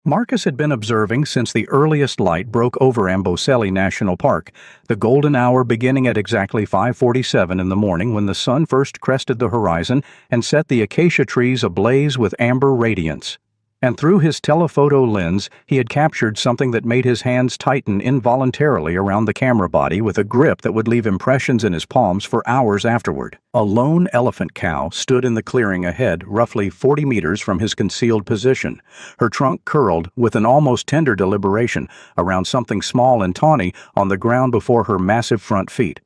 Marcus had been observing since the earliest light broke over Amboseli National Park, the golden hour beginning at exactly 5:47 in the morning when the sun first crested the horizon and set the acacia trees ablaze with amber radiance. And through his telephoto lens, he had captured something that made his hands tighten involuntarily around the camera body with a grip that would leave impressions in his palms for hours afterward. A lone elephant cow stood in the clearing ahead, roughly 40 meters from his concealed position, her trunk curled with an almost tender deliberation around something small and tawny on the ground before her massive front feet.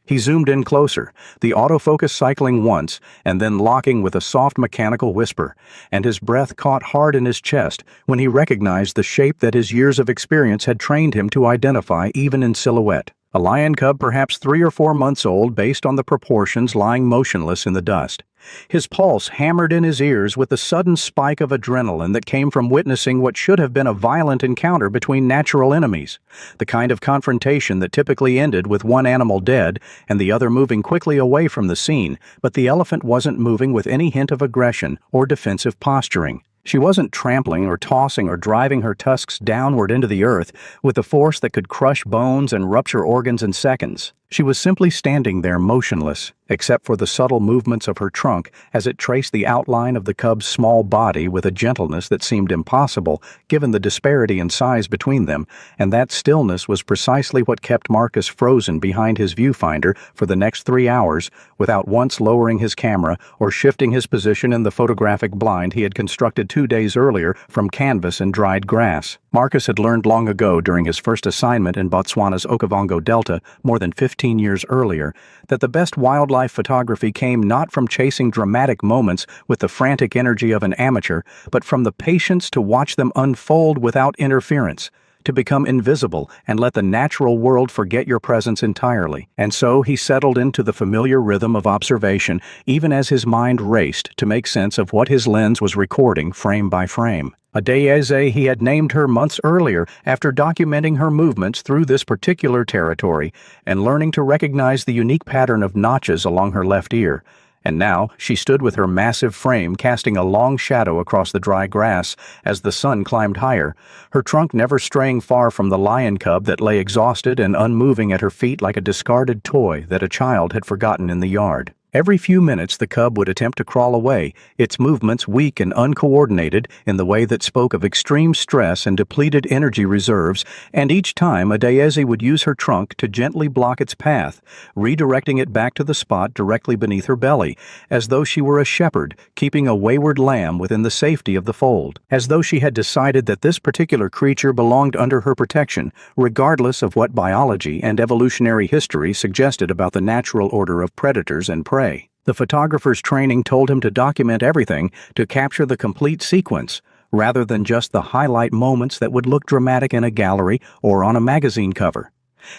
He zoomed in closer, the autofocus cycling once and then locking with a soft mechanical whisper, and his breath caught hard in his chest when he recognized the shape that his years of experience had trained him to identify even in silhouette. A lion cub perhaps 3 or 4 months old based on the proportions lying motionless in the dust. His pulse hammered in his ears with the sudden spike of adrenaline that came from witnessing what should have been a violent encounter between natural enemies, the kind of confrontation that typically ended with one animal dead and the other moving quickly away from the scene, but the elephant wasn't moving with any hint of aggression or defensive posturing. She wasn't trampling or tossing or driving her tusks downward into the earth with a force that could crush bones and rupture organs in seconds. She was simply standing there motionless, except for the subtle movements of her trunk as it traced the outline of the cub's small body with a gentleness that seemed impossible given the disparity in size between them, and that stillness was precisely what kept Marcus frozen behind his viewfinder for the next 3 hours without once lowering his camera or shifting his position in the photographic blind he had constructed 2 days earlier from canvas and dried grass. Marcus had learned long ago during his first assignment in Botswana's Okavango Delta more than 15 years earlier that the best wildlife photography came not from chasing dramatic moments with the frantic energy of an amateur, but from the patience to watch them unfold without interference, to become invisible and let the natural world forget your presence entirely. And so he settled into the familiar rhythm of observation, even as his mind raced to make sense of what his lens was recording frame by frame. Adeyeze he had named her months earlier after documenting her movements through this particular territory and learning to recognize the unique pattern of notches along her left ear. And now she stood with her massive frame casting a long shadow across the dry grass as the sun climbed higher, her trunk never straying far from the lion cub that lay exhausted and unmoving at her feet like a discarded toy that a child had forgotten in the yard. Every few minutes the cub would attempt to crawl away, its movements weak and uncoordinated in the way that spoke of extreme stress and depleted energy reserves, and each time Adeyeze would use her trunk to gently block its path, redirecting it back to the spot directly beneath her belly, as though she were a shepherd keeping a wayward lamb within the safety of the fold, as though she had decided that this particular creature belonged under her protection, regardless of what biology and evolutionary history suggested about the natural order of predators and prey. The photographer's training told him to document everything, to capture the complete sequence, rather than just the highlight moments that would look dramatic in a gallery or on a magazine cover.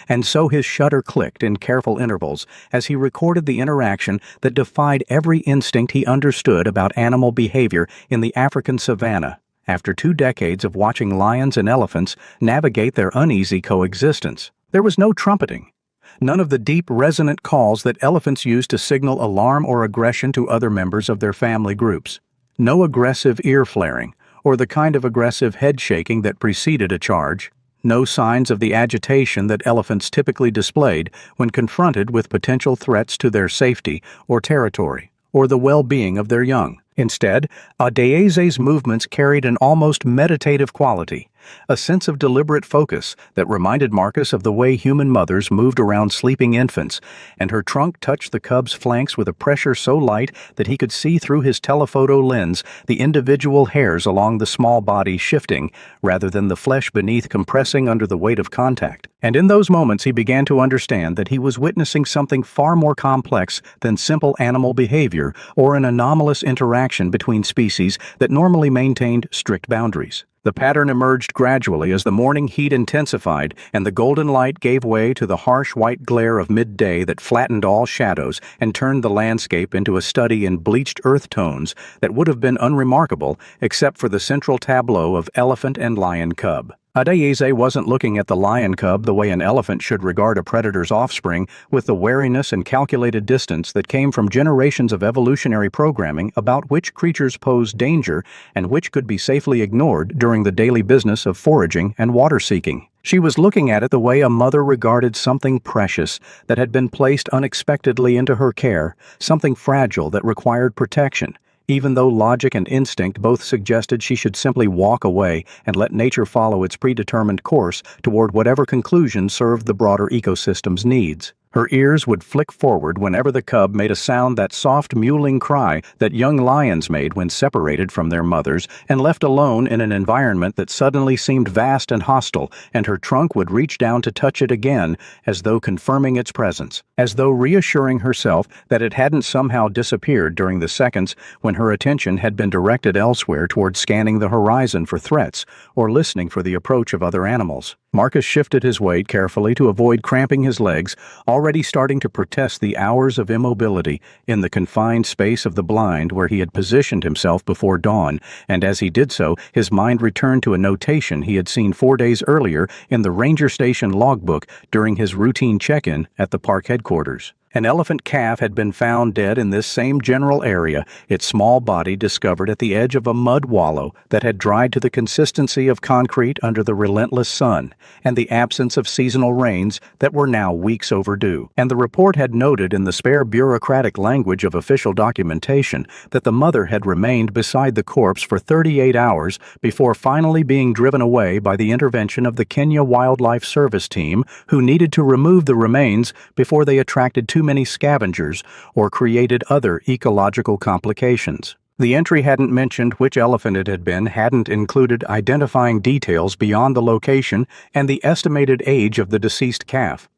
And so his shutter clicked in careful intervals as he recorded the interaction that defied every instinct he understood about animal behavior in the African savanna, after 2 decades of watching lions and elephants navigate their uneasy coexistence. There was no trumpeting. None of the deep, resonant calls that elephants use to signal alarm or aggression to other members of their family groups. No aggressive ear flaring, or the kind of aggressive head shaking that preceded a charge. No signs of the agitation that elephants typically displayed when confronted with potential threats to their safety or territory, or the well-being of their young. Instead, Adeyeze's movements carried an almost meditative quality, a sense of deliberate focus that reminded Marcus of the way human mothers moved around sleeping infants, and her trunk touched the cub's flanks with a pressure so light that he could see through his telephoto lens the individual hairs along the small body shifting, rather than the flesh beneath compressing under the weight of contact. And in those moments he began to understand that he was witnessing something far more complex than simple animal behavior or an anomalous interaction between species that normally maintained strict boundaries. The pattern emerged gradually as the morning heat intensified and the golden light gave way to the harsh white glare of midday that flattened all shadows and turned the landscape into a study in bleached earth tones that would have been unremarkable except for the central tableau of elephant and lion cub. Adeyese wasn't looking at the lion cub the way an elephant should regard a predator's offspring, with the wariness and calculated distance that came from generations of evolutionary programming about which creatures posed danger and which could be safely ignored during the daily business of foraging and water seeking. She was looking at it the way a mother regarded something precious that had been placed unexpectedly into her care, something fragile that required protection, even though logic and instinct both suggested she should simply walk away and let nature follow its predetermined course toward whatever conclusion served the broader ecosystem's needs. Her ears would flick forward whenever the cub made a sound, that soft mewling cry that young lions made when separated from their mothers and left alone in an environment that suddenly seemed vast and hostile, and her trunk would reach down to touch it again, as though confirming its presence, as though reassuring herself that it hadn't somehow disappeared during the seconds when her attention had been directed elsewhere toward scanning the horizon for threats or listening for the approach of other animals. Marcus shifted his weight carefully to avoid cramping his legs, already starting to protest the hours of immobility in the confined space of the blind where he had positioned himself before dawn, and as he did so, his mind returned to a notation he had seen 4 days earlier in the ranger station logbook during his routine check-in at the park headquarters. An elephant calf had been found dead in this same general area, its small body discovered at the edge of a mud wallow that had dried to the consistency of concrete under the relentless sun, and the absence of seasonal rains that were now weeks overdue. And the report had noted in the spare bureaucratic language of official documentation that the mother had remained beside the corpse for 38 hours before finally being driven away by the intervention of the Kenya Wildlife Service team, who needed to remove the remains before they attracted too many scavengers or created other ecological complications. The entry hadn't mentioned which elephant it had been, hadn't included identifying details beyond the location and the estimated age of the deceased calf.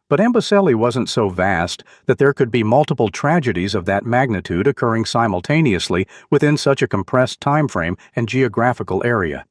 But Amboseli wasn't so vast that there could be multiple tragedies of that magnitude occurring simultaneously within such a compressed time frame and geographical area.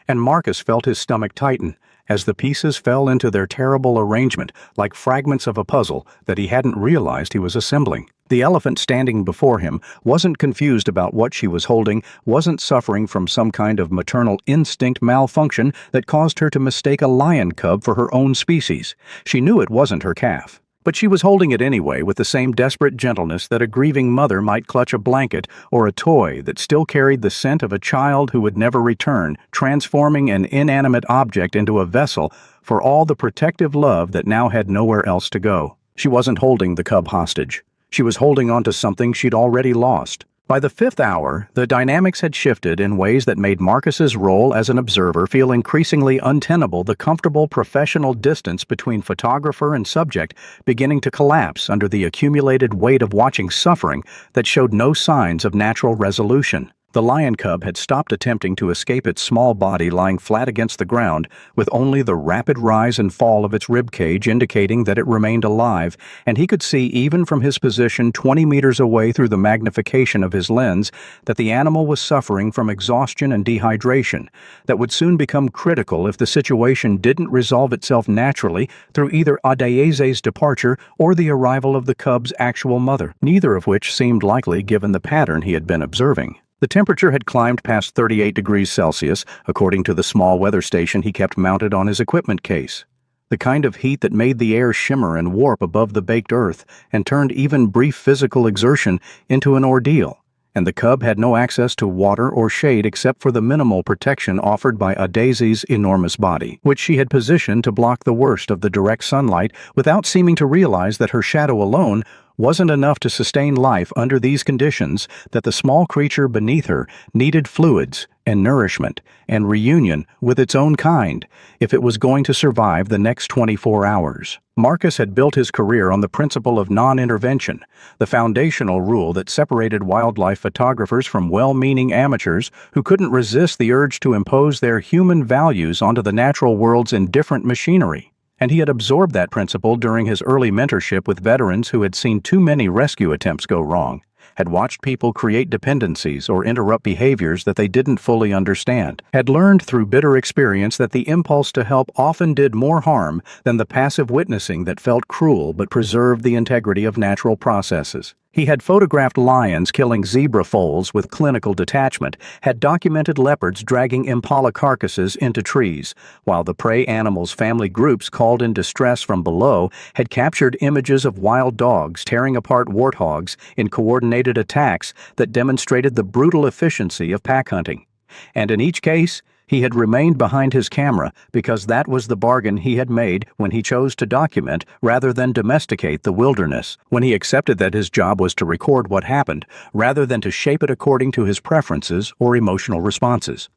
And Marcus felt his stomach tighten as the pieces fell into their terrible arrangement like fragments of a puzzle that he hadn't realized he was assembling. The elephant standing before him wasn't confused about what she was holding, wasn't suffering from some kind of maternal instinct malfunction that caused her to mistake a lion cub for her own species. She knew it wasn't her calf. But she was holding it anyway with the same desperate gentleness that a grieving mother might clutch a blanket or a toy that still carried the scent of a child who would never return, transforming an inanimate object into a vessel for all the protective love that now had nowhere else to go. She wasn't holding the cub hostage. She was holding on to something she'd already lost. By the 5th hour, the dynamics had shifted in ways that made Marcus's role as an observer feel increasingly untenable, the comfortable professional distance between photographer and subject beginning to collapse under the accumulated weight of watching suffering that showed no signs of natural resolution. The lion cub had stopped attempting to escape its small body lying flat against the ground, with only the rapid rise and fall of its rib cage indicating that it remained alive, and he could see even from his position 20 meters away through the magnification of his lens that the animal was suffering from exhaustion and dehydration that would soon become critical if the situation didn't resolve itself naturally through either Adeyeze's departure or the arrival of the cub's actual mother, neither of which seemed likely given the pattern he had been observing. The temperature had climbed past 38 degrees Celsius, according to the small weather station he kept mounted on his equipment case. The kind of heat that made the air shimmer and warp above the baked earth and turned even brief physical exertion into an ordeal. And the cub had no access to water or shade except for the minimal protection offered by Adeyeze's enormous body, which she had positioned to block the worst of the direct sunlight without seeming to realize that her shadow alone wasn't enough to sustain life under these conditions, that the small creature beneath her needed fluids and nourishment and reunion with its own kind if it was going to survive the next 24 hours. Marcus had built his career on the principle of non-intervention, the foundational rule that separated wildlife photographers from well-meaning amateurs who couldn't resist the urge to impose their human values onto the natural world's indifferent machinery. And he had absorbed that principle during his early mentorship with veterans who had seen too many rescue attempts go wrong, had watched people create dependencies or interrupt behaviors that they didn't fully understand, had learned through bitter experience that the impulse to help often did more harm than the passive witnessing that felt cruel but preserved the integrity of natural processes. He had photographed lions killing zebra foals with clinical detachment, had documented leopards dragging impala carcasses into trees, while the prey animals' family groups called in distress from below had captured images of wild dogs tearing apart warthogs in coordinated attacks that demonstrated the brutal efficiency of pack hunting. And in each case, he had remained behind his camera because that was the bargain he had made when he chose to document rather than domesticate the wilderness, when he accepted that his job was to record what happened rather than to shape it according to his preferences or emotional responses.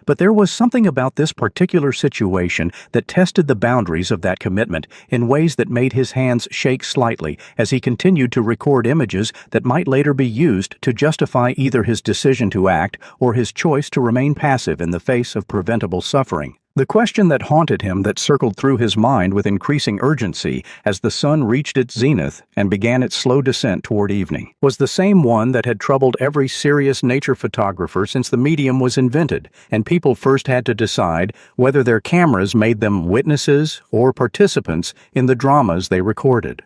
But there was something about this particular situation that tested the boundaries of that commitment in ways that made his hands shake slightly as he continued to record images that might later be used to justify either his decision to act or his choice to remain passive in the face of preventable suffering. The question that haunted him, that circled through his mind with increasing urgency as the sun reached its zenith and began its slow descent toward evening, was the same one that had troubled every serious nature photographer since the medium was invented and people first had to decide whether their cameras made them witnesses or participants in the dramas they recorded.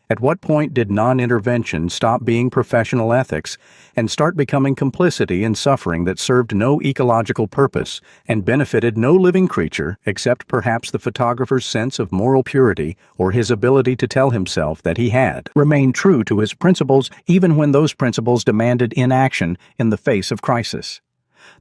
At what point did non-intervention stop being professional ethics and start becoming complicity in suffering that served no ecological purpose and benefited no living creature except perhaps the photographer's sense of moral purity or his ability to tell himself that he had remained true to his principles even when those principles demanded inaction in the face of crisis?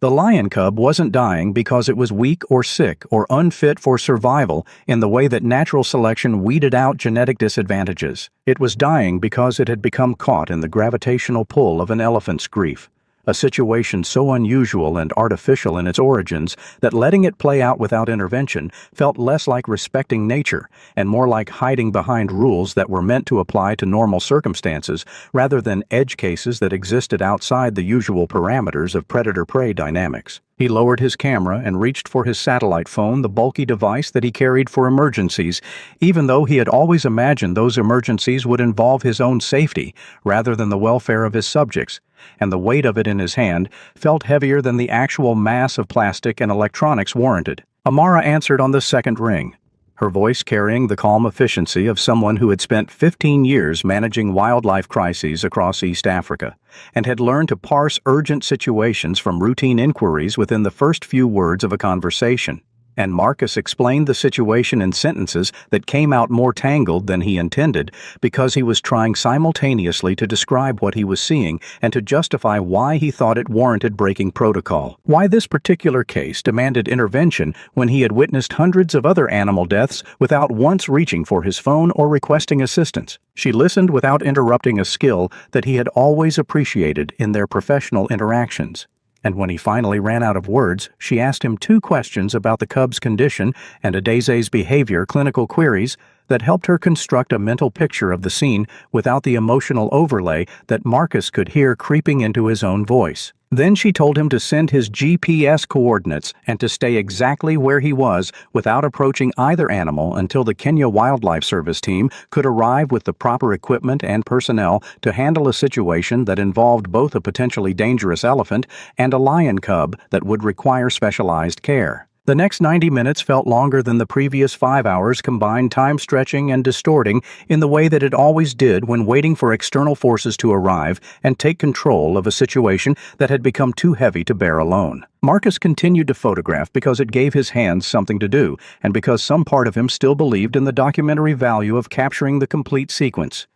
The lion cub wasn't dying because it was weak or sick or unfit for survival in the way that natural selection weeded out genetic disadvantages. It was dying because it had become caught in the gravitational pull of an elephant's grief, a situation so unusual and artificial in its origins that letting it play out without intervention felt less like respecting nature and more like hiding behind rules that were meant to apply to normal circumstances rather than edge cases that existed outside the usual parameters of predator-prey dynamics. He lowered his camera and reached for his satellite phone, the bulky device that he carried for emergencies, even though he had always imagined those emergencies would involve his own safety rather than the welfare of his subjects, and the weight of it in his hand felt heavier than the actual mass of plastic and electronics warranted. Amara answered on the second ring, her voice carrying the calm efficiency of someone who had spent 15 years managing wildlife crises across East Africa and had learned to parse urgent situations from routine inquiries within the first few words of a conversation. And Marcus explained the situation in sentences that came out more tangled than he intended because he was trying simultaneously to describe what he was seeing and to justify why he thought it warranted breaking protocol. Why this particular case demanded intervention when he had witnessed hundreds of other animal deaths without once reaching for his phone or requesting assistance. She listened without interrupting a skill that he had always appreciated in their professional interactions. And when he finally ran out of words, she asked him 2 questions about the cub's condition and Adese's behavior, clinical queries that helped her construct a mental picture of the scene without the emotional overlay that Marcus could hear creeping into his own voice. Then she told him to send his GPS coordinates and to stay exactly where he was without approaching either animal until the Kenya Wildlife Service team could arrive with the proper equipment and personnel to handle a situation that involved both a potentially dangerous elephant and a lion cub that would require specialized care. The next 90 minutes felt longer than the previous 5 hours combined, time stretching and distorting in the way that it always did when waiting for external forces to arrive and take control of a situation that had become too heavy to bear alone. Marcus continued to photograph because it gave his hands something to do, and because some part of him still believed in the documentary value of capturing the complete sequence.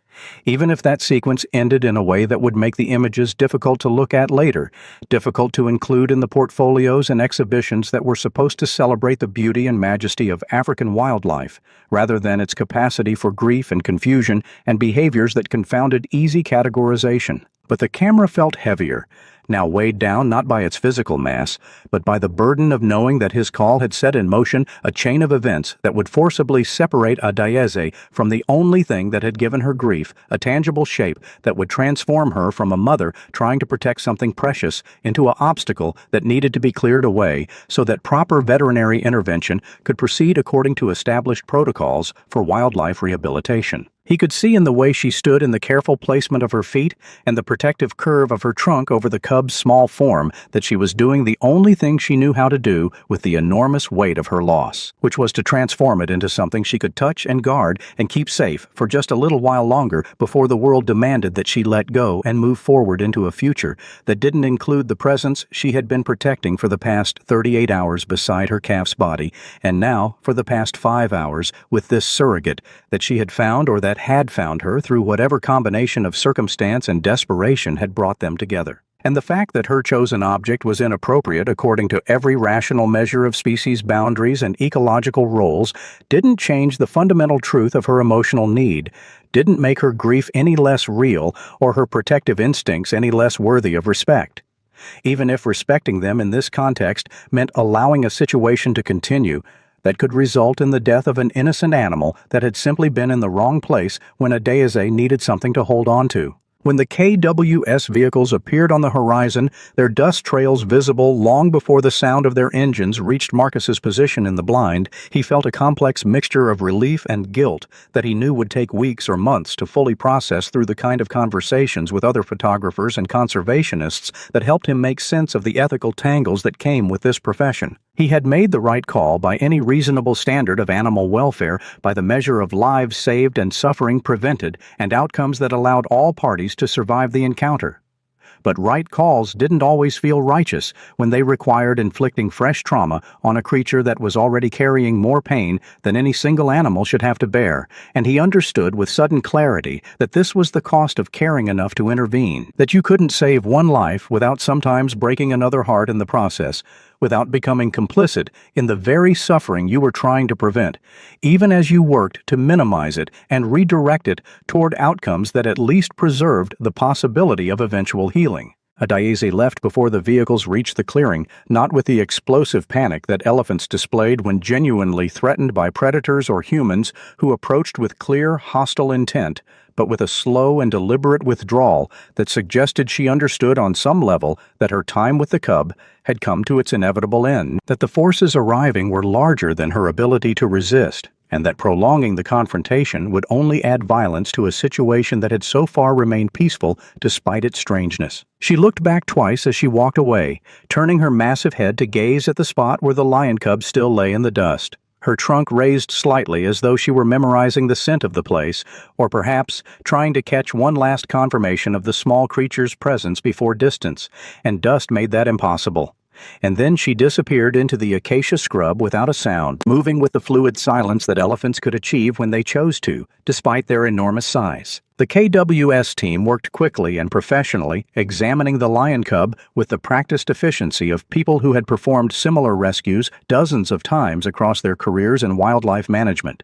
Even if that sequence ended in a way that would make the images difficult to look at later, difficult to include in the portfolios and exhibitions that were supposed to celebrate the beauty and majesty of African wildlife, rather than its capacity for grief and confusion and behaviors that confounded easy categorization. But the camera felt heavier, now weighed down not by its physical mass, but by the burden of knowing that his call had set in motion a chain of events that would forcibly separate Adese from the only thing that had given her grief a tangible shape that would transform her from a mother trying to protect something precious into an obstacle that needed to be cleared away so that proper veterinary intervention could proceed according to established protocols for wildlife rehabilitation. He could see in the way she stood in the careful placement of her feet and the protective curve of her trunk over the cub's cub's small form that she was doing the only thing she knew how to do with the enormous weight of her loss, which was to transform it into something she could touch and guard and keep safe for just a little while longer before the world demanded that she let go and move forward into a future that didn't include the presence she had been protecting for the past 38 hours beside her calf's body, and now for the past 5 hours with this surrogate that she had found or that had found her through whatever combination of circumstance and desperation had brought them together. And the fact that her chosen object was inappropriate according to every rational measure of species boundaries and ecological roles didn't change the fundamental truth of her emotional need, didn't make her grief any less real or her protective instincts any less worthy of respect. Even if respecting them in this context meant allowing a situation to continue that could result in the death of an innocent animal that had simply been in the wrong place when a daise needed something to hold on to. When the KWS vehicles appeared on the horizon, their dust trails visible long before the sound of their engines reached Marcus's position in the blind, he felt a complex mixture of relief and guilt that he knew would take weeks or months to fully process through the kind of conversations with other photographers and conservationists that helped him make sense of the ethical tangles that came with this profession. He had made the right call by any reasonable standard of animal welfare, by the measure of lives saved and suffering prevented, and outcomes that allowed all parties to survive the encounter. But right calls didn't always feel righteous when they required inflicting fresh trauma on a creature that was already carrying more pain than any single animal should have to bear, and he understood with sudden clarity that this was the cost of caring enough to intervene, that you couldn't save one life without sometimes breaking another heart in the process, without becoming complicit in the very suffering you were trying to prevent, even as you worked to minimize it and redirect it toward outcomes that at least preserved the possibility of eventual healing. A daise left before the vehicles reached the clearing, not with the explosive panic that elephants displayed when genuinely threatened by predators or humans who approached with clear, hostile intent, but with a slow and deliberate withdrawal that suggested she understood on some level that her time with the cub had come to its inevitable end, that the forces arriving were larger than her ability to resist, and that prolonging the confrontation would only add violence to a situation that had so far remained peaceful despite its strangeness. She looked back twice as she walked away, turning her massive head to gaze at the spot where the lion cub still lay in the dust. Her trunk raised slightly as though she were memorizing the scent of the place, or perhaps trying to catch one last confirmation of the small creature's presence before distance, and dust made that impossible. And then she disappeared into the acacia scrub without a sound, moving with the fluid silence that elephants could achieve when they chose to, despite their enormous size. The KWS team worked quickly and professionally, examining the lion cub with the practiced efficiency of people who had performed similar rescues dozens of times across their careers in wildlife management,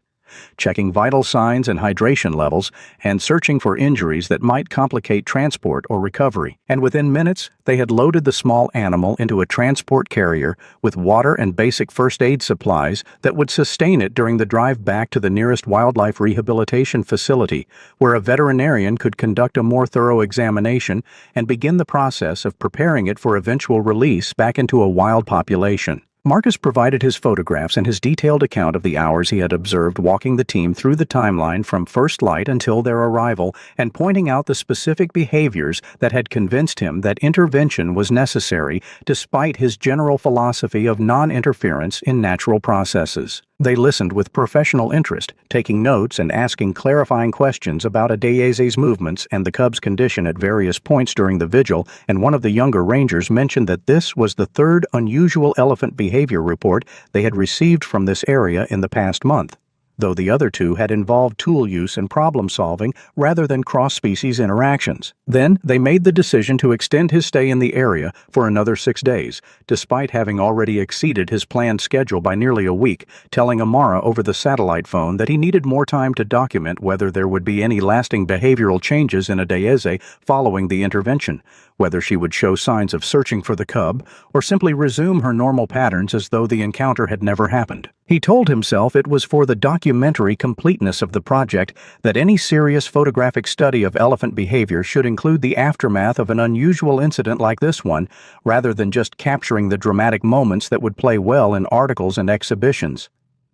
checking vital signs and hydration levels, and searching for injuries that might complicate transport or recovery. And within minutes, they had loaded the small animal into a transport carrier with water and basic first aid supplies that would sustain it during the drive back to the nearest wildlife rehabilitation facility, where a veterinarian could conduct a more thorough examination and begin the process of preparing it for eventual release back into a wild population. Marcus provided his photographs and his detailed account of the hours he had observed walking the team through the timeline from first light until their arrival, and pointing out the specific behaviors that had convinced him that intervention was necessary despite his general philosophy of non-interference in natural processes. They listened with professional interest, taking notes and asking clarifying questions about a daise's movements and the cub's condition at various points during the vigil, and one of the younger rangers mentioned that this was the third unusual elephant behavior report they had received from this area in the past month, though the other two had involved tool use and problem-solving rather than cross-species interactions. Then they made the decision to extend his stay in the area for another 6 days, despite having already exceeded his planned schedule by nearly a week, telling Amara over the satellite phone that he needed more time to document whether there would be any lasting behavioral changes in a daise following the intervention, whether she would show signs of searching for the cub or simply resume her normal patterns as though the encounter had never happened. He told himself it was for the documentary completeness of the project that any serious photographic study of elephant behavior should include the aftermath of an unusual incident like this one, rather than just capturing the dramatic moments that would play well in articles and exhibitions.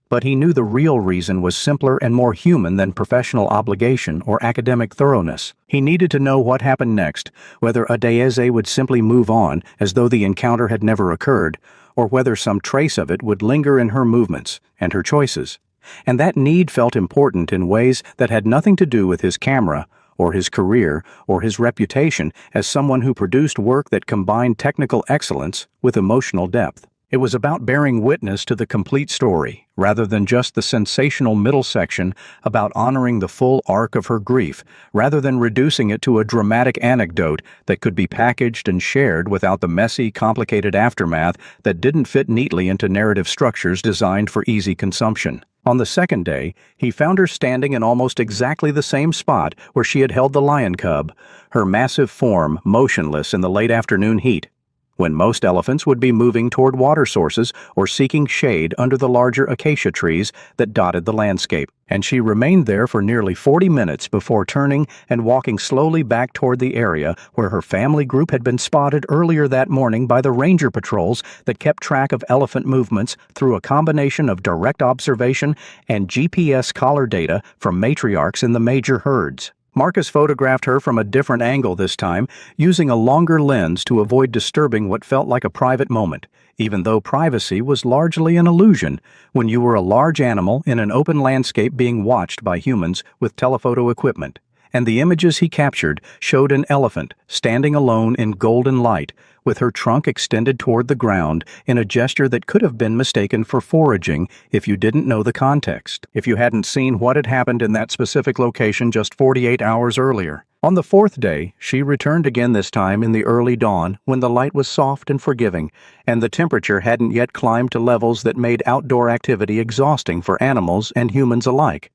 But he knew the real reason was simpler and more human than professional obligation or academic thoroughness. He needed to know what happened next, whether Adeyeze would simply move on as though the encounter had never occurred, or whether some trace of it would linger in her movements and her choices. And that need felt important in ways that had nothing to do with his camera, or his career, or his reputation as someone who produced work that combined technical excellence with emotional depth. It was about bearing witness to the complete story, rather than just the sensational middle section, about honoring the full arc of her grief, rather than reducing it to a dramatic anecdote that could be packaged and shared without the messy, complicated aftermath that didn't fit neatly into narrative structures designed for easy consumption. On the second day, he found her standing in almost exactly the same spot where she had held the lion cub, her massive form motionless in the late afternoon heat, when most elephants would be moving toward water sources or seeking shade under the larger acacia trees that dotted the landscape. And she remained there for nearly 40 minutes before turning and walking slowly back toward the area where her family group had been spotted earlier that morning by the ranger patrols that kept track of elephant movements through a combination of direct observation and GPS collar data from matriarchs in the major herds. Marcus photographed her from a different angle this time, using a longer lens to avoid disturbing what felt like a private moment, even though privacy was largely an illusion when you were a large animal in an open landscape being watched by humans with telephoto equipment. And the images he captured showed an elephant standing alone in golden light, with her trunk extended toward the ground in a gesture that could have been mistaken for foraging if you didn't know the context, if you hadn't seen what had happened in that specific location just 48 hours earlier. On the fourth day, she returned again, this time in the early dawn when the light was soft and forgiving, and the temperature hadn't yet climbed to levels that made outdoor activity exhausting for animals and humans alike.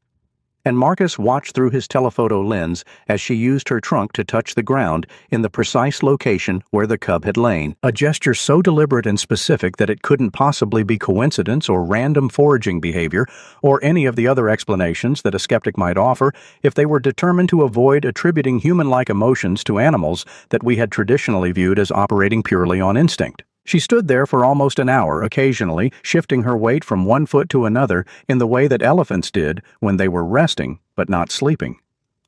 And Marcus watched through his telephoto lens as she used her trunk to touch the ground in the precise location where the cub had lain, a gesture so deliberate and specific that it couldn't possibly be coincidence or random foraging behavior or any of the other explanations that a skeptic might offer if they were determined to avoid attributing human-like emotions to animals that we had traditionally viewed as operating purely on instinct. She stood there for almost an hour, occasionally shifting her weight from one foot to another in the way that elephants did when they were resting but not sleeping.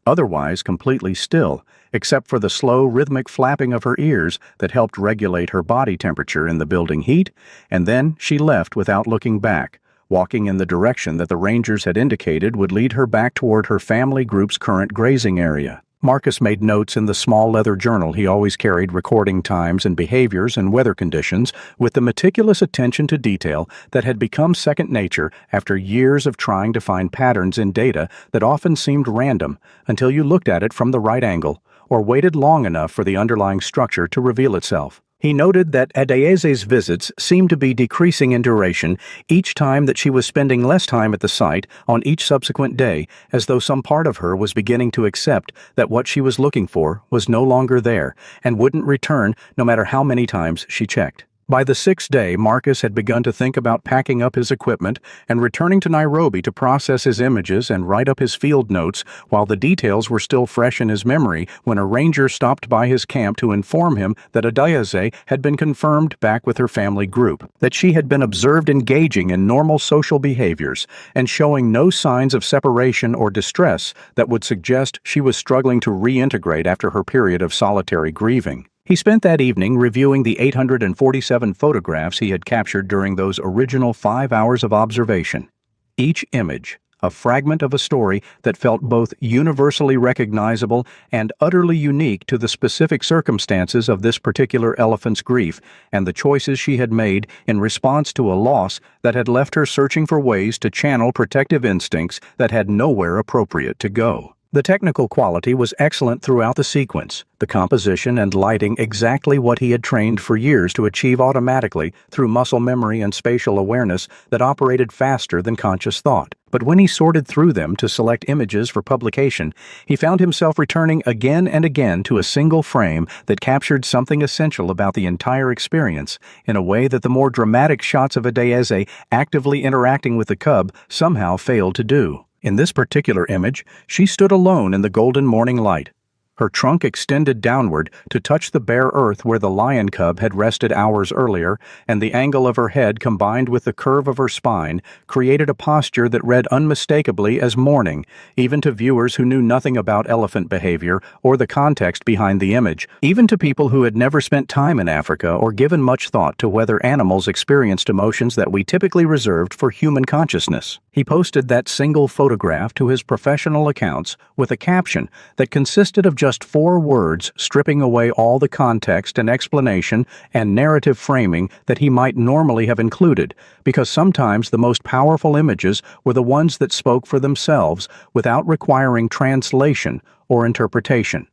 Otherwise completely still, except for the slow, rhythmic flapping of her ears that helped regulate her body temperature in the building heat, and then she left without looking back, walking in the direction that the rangers had indicated would lead her back toward her family group's current grazing area. Marcus made notes in the small leather journal he always carried, recording times and behaviors and weather conditions with the meticulous attention to detail that had become second nature after years of trying to find patterns in data that often seemed random until you looked at it from the right angle or waited long enough for the underlying structure to reveal itself. He noted that Adeyeze's visits seemed to be decreasing in duration each time that she was spending less time at the site on each subsequent day, as though some part of her was beginning to accept that what she was looking for was no longer there and wouldn't return no matter how many times she checked. By the sixth day, Marcus had begun to think about packing up his equipment and returning to Nairobi to process his images and write up his field notes while the details were still fresh in his memory when a ranger stopped by his camp to inform him that Adeyeze had been confirmed back with her family group, that she had been observed engaging in normal social behaviors and showing no signs of separation or distress that would suggest she was struggling to reintegrate after her period of solitary grieving. He spent that evening reviewing the 847 photographs he had captured during those original 5 hours of observation. Each image, a fragment of a story that felt both universally recognizable and utterly unique to the specific circumstances of this particular elephant's grief and the choices she had made in response to a loss that had left her searching for ways to channel protective instincts that had nowhere appropriate to go. The technical quality was excellent throughout the sequence, the composition and lighting exactly what he had trained for years to achieve automatically through muscle memory and spatial awareness that operated faster than conscious thought. But when he sorted through them to select images for publication, he found himself returning again and again to a single frame that captured something essential about the entire experience in a way that the more dramatic shots of Adeyeze actively interacting with the cub somehow failed to do. In this particular image, she stood alone in the golden morning light, Her trunk extended downward to touch the bare earth where the lion cub had rested hours earlier, and the angle of her head combined with the curve of her spine created a posture that read unmistakably as mourning, even to viewers who knew nothing about elephant behavior or the context behind the image, even to people who had never spent time in Africa or given much thought to whether animals experienced emotions that we typically reserved for human consciousness. He posted that single photograph to his professional accounts with a caption that consisted of just 4 words, stripping away all the context and explanation and narrative framing that he might normally have included, because sometimes the most powerful images were the ones that spoke for themselves without requiring translation or interpretation.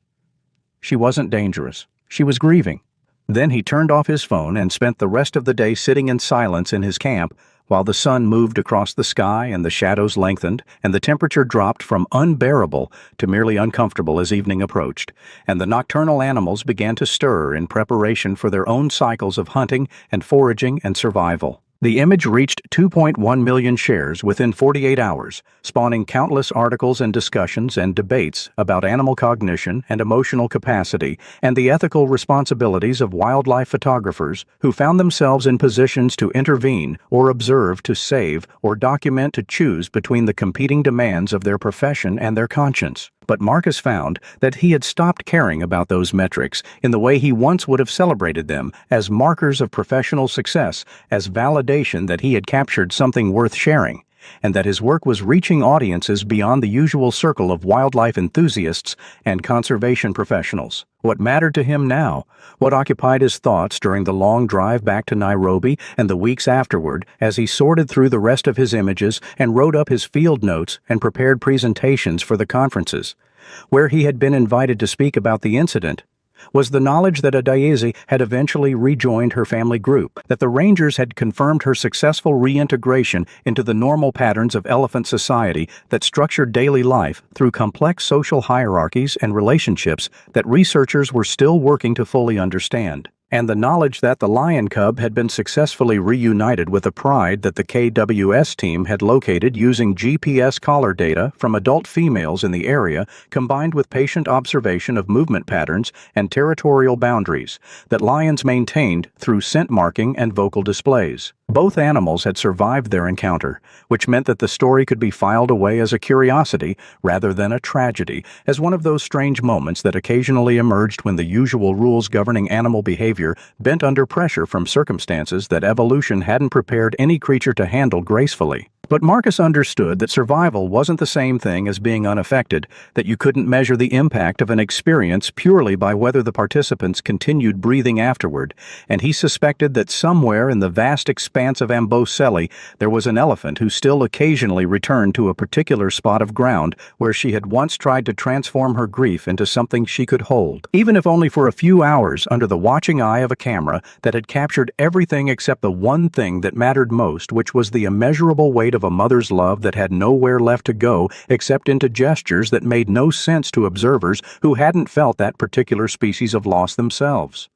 She wasn't dangerous. She was grieving. Then he turned off his phone and spent the rest of the day sitting in silence in his camp, while the sun moved across the sky and the shadows lengthened and the temperature dropped from unbearable to merely uncomfortable as evening approached, and the nocturnal animals began to stir in preparation for their own cycles of hunting and foraging and survival. The image reached 2.1 million shares within 48 hours, spawning countless articles and discussions and debates about animal cognition and emotional capacity and the ethical responsibilities of wildlife photographers who found themselves in positions to intervene or observe to save or document to choose between the competing demands of their profession and their conscience. But Marcus found that he had stopped caring about those metrics in the way he once would have celebrated them as markers of professional success, as validation that he had captured something worth sharing, and that his work was reaching audiences beyond the usual circle of wildlife enthusiasts and conservation professionals. What mattered to him now, what occupied his thoughts during the long drive back to Nairobi and the weeks afterward as he sorted through the rest of his images and wrote up his field notes and prepared presentations for the conferences, where he had been invited to speak about the incident, was the knowledge that Adayezi had eventually rejoined her family group, that the rangers had confirmed her successful reintegration into the normal patterns of elephant society that structured daily life through complex social hierarchies and relationships that researchers were still working to fully understand, and the knowledge that the lion cub had been successfully reunited with a pride that the KWS team had located using GPS collar data from adult females in the area combined with patient observation of movement patterns and territorial boundaries that lions maintained through scent marking and vocal displays. Both animals had survived their encounter, which meant that the story could be filed away as a curiosity rather than a tragedy, as one of those strange moments that occasionally emerged when the usual rules governing animal behavior bent under pressure from circumstances that evolution hadn't prepared any creature to handle gracefully. But Marcus understood that survival wasn't the same thing as being unaffected, that you couldn't measure the impact of an experience purely by whether the participants continued breathing afterward, and he suspected that somewhere in the vast expanse of Amboseli there was an elephant who still occasionally returned to a particular spot of ground where she had once tried to transform her grief into something she could hold, even if only for a few hours under the watching eye of a camera that had captured everything except the one thing that mattered most, which was the immeasurable weight of a mother's love that had nowhere left to go except into gestures that made no sense to observers who hadn't felt that particular species of loss themselves.